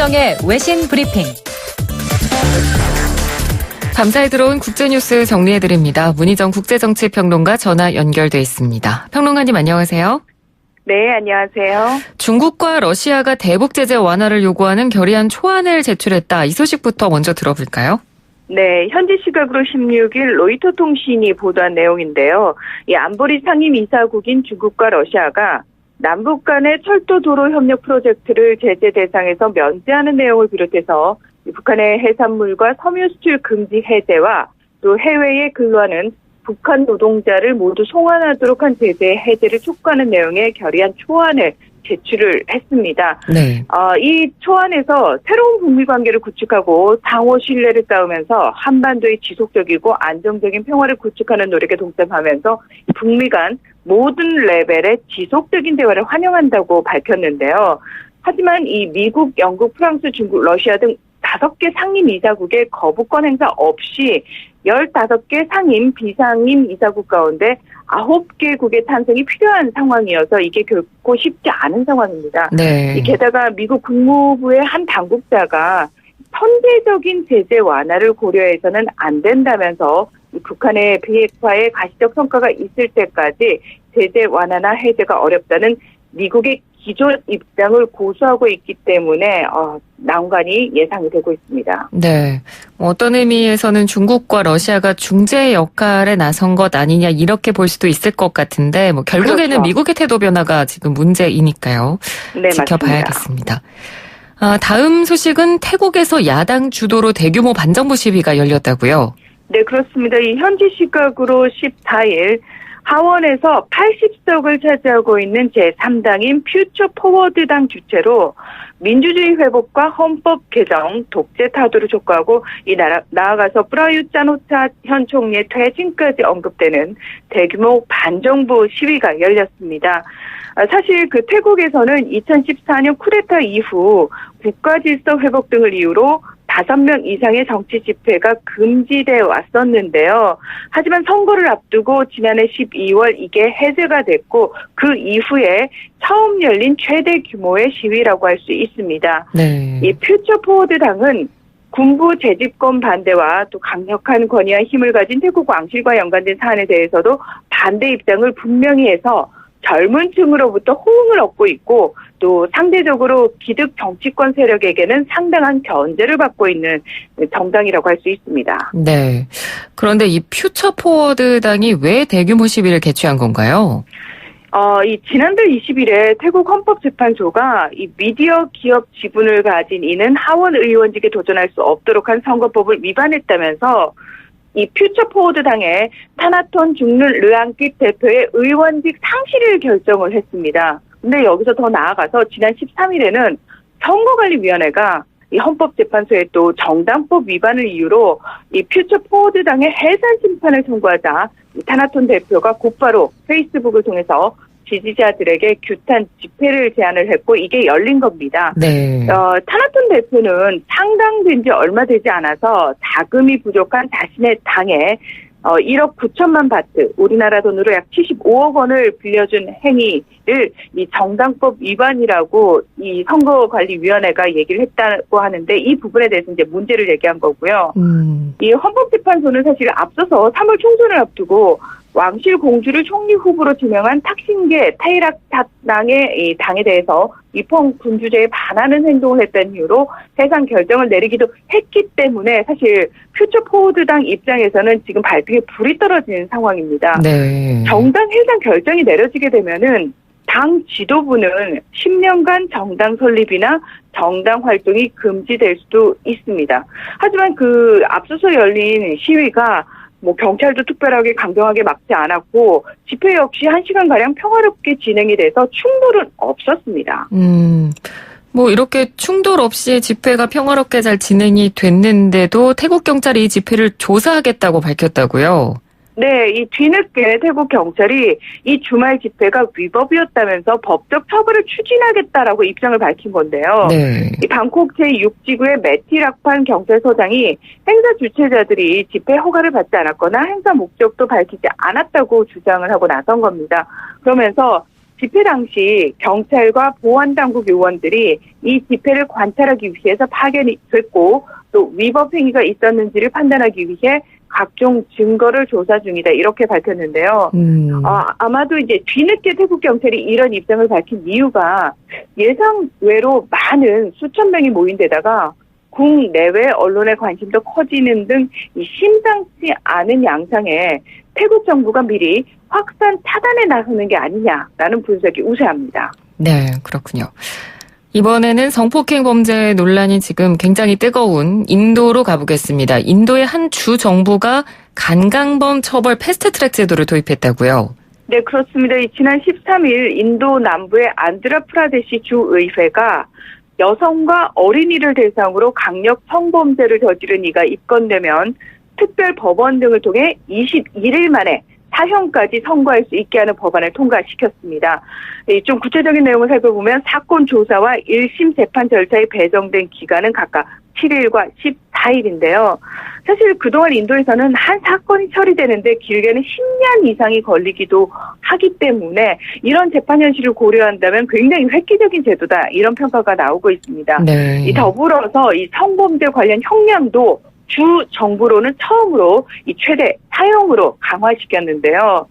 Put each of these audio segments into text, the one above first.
김현정의 외신 브리핑. 밤사이 들어온 국제뉴스 정리해드립니다. 문희정 국제정치평론가 전화 연결돼 있습니다. 평론가님 안녕하세요. 네, 안녕하세요. 중국과 러시아가 대북 제재 완화를 요구하는 결의안 초안을 제출했다. 이 소식부터 먼저 들어볼까요? 네, 현지 시각으로 16일 로이터 통신이 보도한 내용인데요. 이 안보리 상임이사국인 중국과 러시아가 남북 간의 철도 도로 협력 프로젝트를 제재 대상에서 면제하는 내용을 비롯해서 북한의 해산물과 섬유 수출 금지 해제와 또 해외에 근로하는 북한 노동자를 모두 송환하도록 한 제재 해제를 촉구하는 내용의 결의안 초안을 제출을 했습니다. 네. 이 초안에서 새로운 북미 관계를 구축하고 상호 신뢰를 쌓으면서 한반도의 지속적이고 안정적인 평화를 구축하는 노력에 동참하면서 북미 간 모든 레벨의 지속적인 대화를 환영한다고 밝혔는데요. 하지만 이 미국, 영국, 프랑스, 중국, 러시아 등 5개 상임 이사국의 거부권 행사 없이 15개 상임, 비상임 이사국 가운데 9개국의 탄생이 필요한 상황이어서 이게 결코 쉽지 않은 상황입니다. 네. 게다가 미국 국무부의 한 당국자가 선제적인 제재 완화를 고려해서는 안 된다면서 북한의 비핵화에 가시적 성과가 있을 때까지 제재 완화나 해제가 어렵다는 미국의 기존 입장을 고수하고 있기 때문에 난관이 예상이 되고 있습니다. 네. 어떤 의미에서는 중국과 러시아가 중재 역할에 나선 것 아니냐 이렇게 볼 수도 있을 것 같은데 결국에는 그렇죠. 미국의 태도 변화가 지금 문제이니까요. 네, 지켜봐야겠습니다. 다음 소식은 태국에서 야당 주도로 대규모 반정부 시위가 열렸다고요? 네, 그렇습니다. 이 현지 시각으로 14일 하원에서 80석을 차지하고 있는 제3당인 퓨처 포워드당 주최로 민주주의 회복과 헌법 개정, 독재 타도를 촉구하고 나아가서 프라유트 짠오차 현 총리의 퇴진까지 언급되는 대규모 반정부 시위가 열렸습니다. 사실 태국에서는 2014년 쿠데타 이후 국가질서 회복 등을 이유로 5명 이상의 정치 집회가 금지돼 왔었는데요. 하지만 선거를 앞두고 지난해 12월 이게 해제가 됐고 그 이후에 처음 열린 최대 규모의 시위라고 할 수 있습니다. 네. 이 퓨처 포워드 당은 군부 재집권 반대와 또 강력한 권위와 힘을 가진 태국 왕실과 연관된 사안에 대해서도 반대 입장을 분명히 해서 젊은 층으로부터 호응을 얻고 있고 또 상대적으로 기득 정치권 세력에게는 상당한 견제를 받고 있는 정당이라고 할 수 있습니다. 네. 그런데 이 퓨처 포워드 당이 왜 대규모 시위를 개최한 건가요? 지난달 20일에 태국 헌법재판소가 이 미디어 기업 지분을 가진 이는 하원 의원직에 도전할 수 없도록 한 선거법을 위반했다면서 이 퓨처 포워드 당의 타나톤 중룬 르앙깃 대표의 의원직 상실을 결정을 했습니다. 근데 여기서 더 나아가서 지난 13일에는 선거관리위원회가 이 헌법재판소에 또 정당법 위반을 이유로 이 퓨처 포워드 당의 해산 심판을 청구하자 이 타나톤 대표가 곧바로 페이스북을 통해서 지지자들에게 규탄 집회를 제안을 했고 이게 열린 겁니다. 네. 타나톤 대표는 창당된 지 얼마 되지 않아서 자금이 부족한 자신의 당에 1억 9천만 바트, 우리나라 돈으로 약 75억 원을 빌려준 행위를 이 정당법 위반이라고 이 선거관리위원회가 얘기를 했다고 하는데 이 부분에 대해서 이제 문제를 제기한 거고요. 이 헌법재판소는 사실 앞서서 3월 총선을 앞두고 왕실 공주를 총리 후보로 지명한 탁신계 타이락탑당의 이 당에 대해서 입헌 군주제에 반하는 행동을 했다는 이유로 해산 결정을 내리기도 했기 때문에 사실 퓨처 포워드 당 입장에서는 지금 발등에 불이 떨어지는 상황입니다. 네. 정당 해산 결정이 내려지게 되면은 당 지도부는 10년간 정당 설립이나 정당 활동이 금지될 수도 있습니다. 하지만 앞서서 열린 시위가 경찰도 특별하게 강경하게 막지 않았고 집회 역시 1시간가량 평화롭게 진행이 돼서 충돌은 없었습니다. 이렇게 충돌 없이 집회가 평화롭게 잘 진행이 됐는데도 태국 경찰이 이 집회를 조사하겠다고 밝혔다고요? 네, 이 뒤늦게 태국 경찰이 이 주말 집회가 위법이었다면서 법적 처벌을 추진하겠다라고 입장을 밝힌 건데요. 네. 이 방콕 제6지구의 메티락판 경찰서장이 행사 주최자들이 집회 허가를 받지 않았거나 행사 목적도 밝히지 않았다고 주장을 하고 나선 겁니다. 그러면서 집회 당시 경찰과 보안당국 요원들이 이 집회를 관찰하기 위해서 파견이 됐고 또 위법 행위가 있었는지를 판단하기 위해 각종 증거를 조사 중이다 이렇게 밝혔는데요. 아마도 이제 뒤늦게 태국 경찰이 이런 입장을 밝힌 이유가 예상외로 많은 수천 명이 모인 데다가 국내외 언론의 관심도 커지는 등 이 심상치 않은 양상에 태국 정부가 미리 확산 차단에 나서는 게 아니냐라는 분석이 우세합니다. 네, 그렇군요. 이번에는 성폭행 범죄 논란이 지금 굉장히 뜨거운 인도로 가보겠습니다. 인도의 한 주 정부가 간강범 처벌 패스트트랙 제도를 도입했다고요? 네, 그렇습니다. 지난 13일 인도 남부의 안드라프라데시 주의회가 여성과 어린이를 대상으로 강력 성범죄를 저지른 이가 입건되면 특별 법원 등을 통해 21일 만에 사형까지 선고할 수 있게 하는 법안을 통과시켰습니다. 좀 구체적인 내용을 살펴보면 사건 조사와 1심 재판 절차에 배정된 기간은 각각 7일과 14일인데요. 사실 그동안 인도에서는 한 사건이 처리되는데 길게는 10년 이상이 걸리기도 하기 때문에 이런 재판 현실을 고려한다면 굉장히 획기적인 제도다 이런 평가가 나오고 있습니다. 네. 더불어서 이 성범죄 관련 형량도 주 정부로는 처음으로 이 최대 사형으로 강화시켰는데요.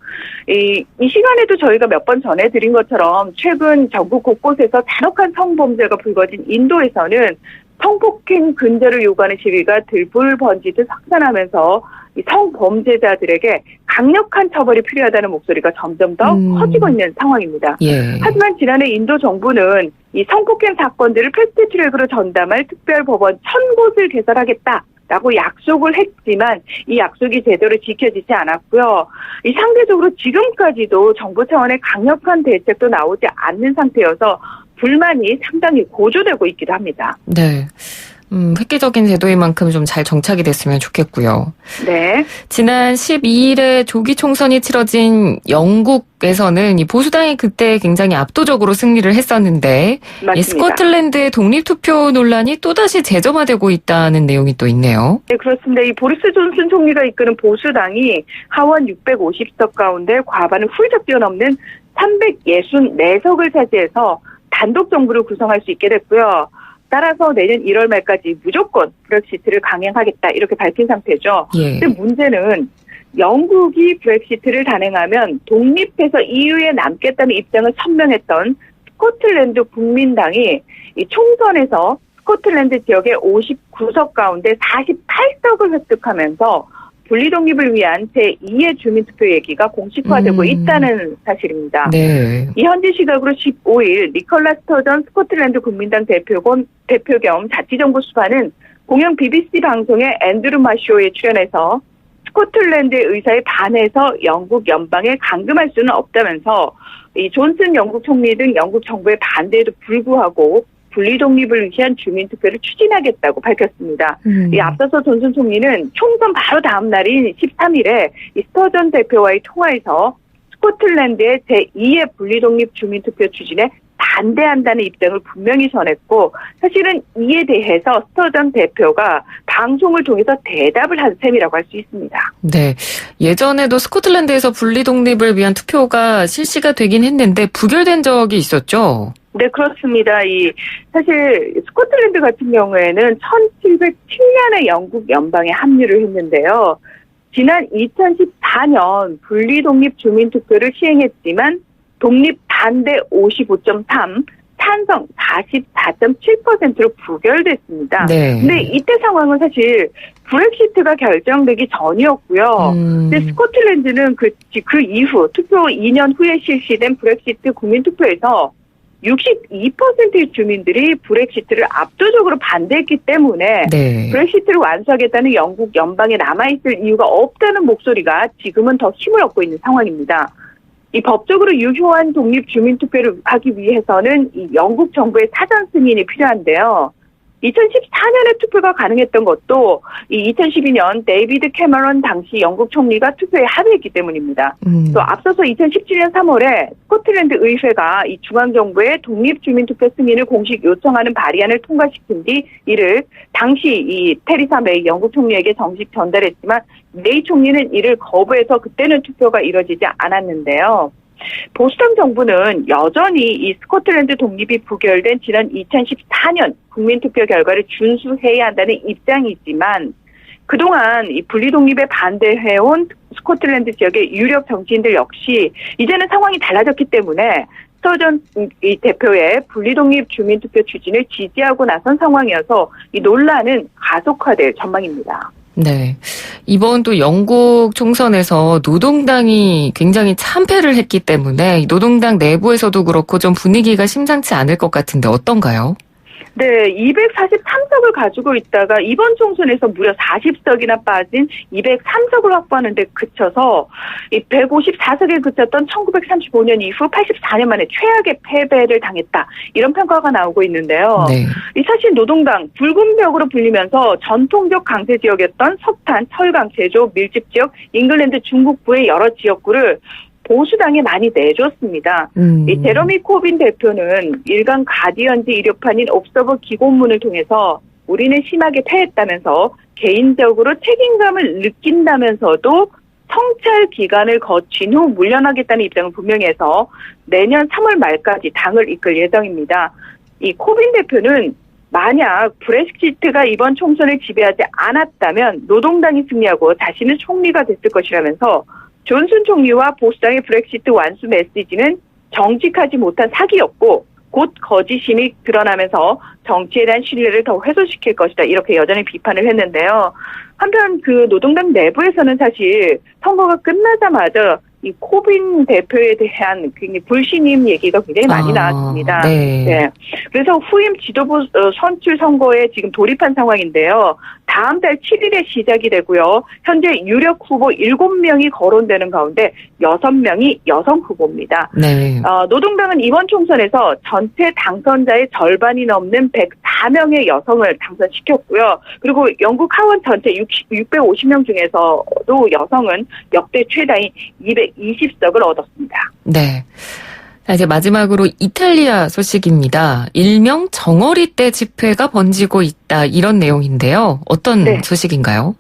이 시간에도 저희가 몇 번 전해드린 것처럼 최근 전국 곳곳에서 잔혹한 성범죄가 불거진 인도에서는 성폭행 근절을 요구하는 시위가 들불 번지듯 확산하면서 이 성범죄자들에게 강력한 처벌이 필요하다는 목소리가 점점 더 커지고 있는 상황입니다. 예. 하지만 지난해 인도 정부는 이 성폭행 사건들을 패스트트랙으로 전담할 특별법원 1000곳을 개설하겠다라고 약속을 했지만 이 약속이 제대로 지켜지지 않았고요. 이 상대적으로 지금까지도 정부 차원의 강력한 대책도 나오지 않는 상태여서 불만이 상당히 고조되고 있기도 합니다. 네. 획기적인 제도인 만큼 좀 잘 정착이 됐으면 좋겠고요. 네. 지난 12일에 조기 총선이 치러진 영국에서는 이 보수당이 그때 굉장히 압도적으로 승리를 했었는데 맞습니다. 이 스코틀랜드의 독립투표 논란이 또다시 재점화되고 있다는 내용이 또 있네요. 네, 그렇습니다. 이 보리스 존슨 총리가 이끄는 보수당이 하원 650석 가운데 과반을 훌쩍 뛰어넘는 364석을 차지해서 단독 정부를 구성할 수 있게 됐고요. 따라서 내년 1월 말까지 무조건 브렉시트를 강행하겠다 이렇게 밝힌 상태죠. 예. 근데 문제는 영국이 브렉시트를 단행하면 독립해서 EU에 남겠다는 입장을 선명했던 스코틀랜드 국민당이 이 총선에서 스코틀랜드 지역의 59석 가운데 48석을 획득하면서 분리독립을 위한 제2의 주민투표 얘기가 공식화되고 있다는 사실입니다. 네. 이 현지 시각으로 15일 니콜라 스터전 스코틀랜드 국민당 대표 겸 자치정부 수반은 공영 BBC 방송의 앤드루 마쇼에 출연해서 스코틀랜드의 의사에 반해서 영국 연방에 감금할 수는 없다면서 이 존슨 영국 총리 등 영국 정부의 반대에도 불구하고 분리독립을 위한 주민투표를 추진하겠다고 밝혔습니다. 이 앞서서 존슨 총리는 총선 바로 다음 날인 13일에 이 스터전 대표와의 통화에서 스코틀랜드의 제2의 분리독립 주민투표 추진에 반대한다는 입장을 분명히 전했고 사실은 이에 대해서 스터전 대표가 방송을 통해서 대답을 한 셈이라고 할 수 있습니다. 네. 예전에도 스코틀랜드에서 분리독립을 위한 투표가 실시가 되긴 했는데 부결된 적이 있었죠? 네, 그렇습니다. 사실 스코틀랜드 같은 경우에는 1707년에 영국 연방에 합류를 했는데요. 지난 2014년 분리독립 주민투표를 시행했지만 독립 반대 55.3, 찬성 44.7%로 부결됐습니다. 네. 근데 이때 상황은 사실 브렉시트가 결정되기 전이었고요. 근데 스코틀랜드는 그 이후 투표 2년 후에 실시된 브렉시트 국민투표에서 62%의 주민들이 브렉시트를 압도적으로 반대했기 때문에 네. 브렉시트를 완수하겠다는 영국 연방에 남아있을 이유가 없다는 목소리가 지금은 더 힘을 얻고 있는 상황입니다. 이 법적으로 유효한 독립 주민투표를 하기 위해서는 이 영국 정부의 사전 승인이 필요한데요. 2014년에 투표가 가능했던 것도 이 2012년 데이비드 캐머런 당시 영국 총리가 투표에 합의했기 때문입니다. 또 앞서서 2017년 3월에 스코틀랜드 의회가 이 중앙정부의 독립주민투표 승인을 공식 요청하는 발의안을 통과시킨 뒤 이를 당시 이 테리사 메이 영국 총리에게 정식 전달했지만 메이 총리는 이를 거부해서 그때는 투표가 이뤄지지 않았는데요. 보수당 정부는 여전히 이 스코틀랜드 독립이 부결된 지난 2014년 국민투표 결과를 준수해야 한다는 입장이지만 그동안 이 분리독립에 반대해온 스코틀랜드 지역의 유력 정치인들 역시 이제는 상황이 달라졌기 때문에 스터전 이 대표의 분리독립 주민투표 추진을 지지하고 나선 상황이어서 이 논란은 가속화될 전망입니다. 네. 이번 또 영국 총선에서 노동당이 굉장히 참패를 했기 때문에 노동당 내부에서도 그렇고 좀 분위기가 심상치 않을 것 같은데 어떤가요? 네, 243석을 가지고 있다가 이번 총선에서 무려 40석이나 빠진 203석을 확보하는 데 그쳐서 이 154석에 그쳤던 1935년 이후 84년 만에 최악의 패배를 당했다. 이런 평가가 나오고 있는데요. 네. 이 사실 노동당 붉은 벽으로 불리면서 전통적 강세 지역이었던 석탄, 철강 제조, 밀집 지역, 잉글랜드 중국부의 여러 지역구를 보수당에 많이 내줬습니다. 이 제러미 코빈 대표는 일간 가디언지 일요판인 옵서버 기고문을 통해서 우리는 심하게 패했다면서 개인적으로 책임감을 느낀다면서도 성찰 기간을 거친 후 물러나겠다는 입장을 분명히 해서 내년 3월 말까지 당을 이끌 예정입니다. 이 코빈 대표는 만약 브렉시트가 이번 총선을 지배하지 않았다면 노동당이 승리하고 자신은 총리가 됐을 것이라면서 존슨 총리와 보수당의 브렉시트 완수 메시지는 정직하지 못한 사기였고 곧 거짓임이 드러나면서 정치에 대한 신뢰를 더 훼손시킬 것이다. 이렇게 여전히 비판을 했는데요. 한편 그 노동당 내부에서는 사실 선거가 끝나자마자 이 코빈 대표에 대한 굉장히 불신임 얘기가 굉장히 많이 나왔습니다. 네. 네. 그래서 후임 지도부 선출 선거에 지금 돌입한 상황인데요. 다음 달 7일에 시작이 되고요. 현재 유력 후보 7명이 거론되는 가운데 6명이 여성 후보입니다. 네. 노동당은 이번 총선에서 전체 당선자의 절반이 넘는 104명의 여성을 당선시켰고요. 그리고 영국 하원 전체 650명 중에서도 여성은 역대 최다인 220석을 얻었습니다. 네. 자, 이제 마지막으로 이탈리아 소식입니다. 일명 정어리 때 집회가 번지고 있다. 이런 내용인데요. 어떤 네. 소식인가요?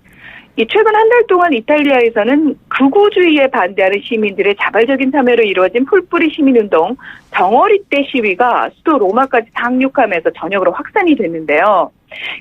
이 최근 한 달 동안 이탈리아에서는 극우주의에 반대하는 시민들의 자발적인 참여로 이루어진 풀뿌리 시민운동 정어리 때 시위가 수도 로마까지 상륙하면서 전역으로 확산이 됐는데요.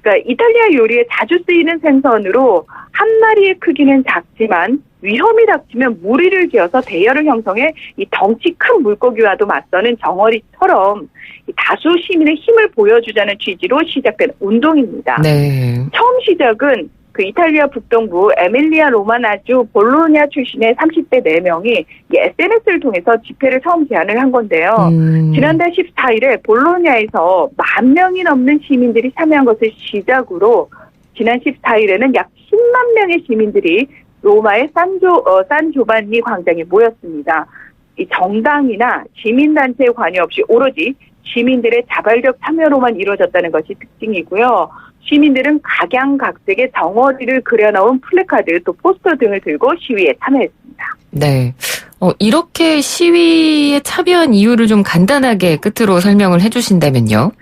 그러니까 이탈리아 요리에 자주 쓰이는 생선으로 한 마리의 크기는 작지만 위험이 닥치면 무리를 지어서 대열을 형성해 이 덩치 큰 물고기와도 맞서는 정어리처럼 다수 시민의 힘을 보여주자는 취지로 시작된 운동입니다. 네. 처음 시작은 그 이탈리아 북동부 에밀리아 로마나주 볼로냐 출신의 30대 4명이 SNS를 통해서 집회를 처음 제안을 한 건데요. 지난달 14일에 볼로냐에서 10,000명이 넘는 시민들이 참여한 것을 시작으로 지난 14일에는 약 10만 명의 시민들이 로마의 산조반니 광장에 모였습니다. 이 정당이나 시민단체에 관여 없이 오로지 시민들의 자발적 참여로만 이루어졌다는 것이 특징이고요. 시민들은 각양각색의 정어리를 그려놓은 플래카드 또 포스터 등을 들고 시위에 참여했습니다. 네. 이렇게 시위에 참여한 이유를 좀 간단하게 끝으로 설명을 해주신다면요.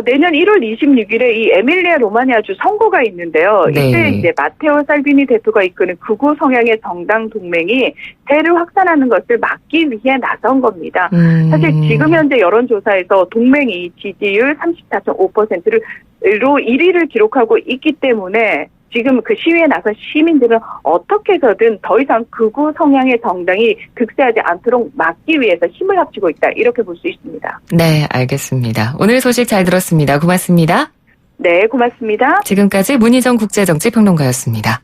내년 1월 26일에 이 에밀리아 로마냐주 선거가 있는데요. 네. 이때 이제 마테오 살비니 대표가 이끄는 극우 성향의 정당 동맹이 세를 확산하는 것을 막기 위해 나선 겁니다. 사실 지금 현재 여론조사에서 동맹이 지지율 34.5%로 1위를 기록하고 있기 때문에 지금 그 시위에 나선 시민들은 어떻게 해서든 더 이상 극우 성향의 정당이 득세하지 않도록 막기 위해서 힘을 합치고 있다. 이렇게 볼 수 있습니다. 네, 알겠습니다. 오늘 소식 잘 들었습니다. 고맙습니다. 네, 고맙습니다. 지금까지 문희정 국제정치평론가였습니다.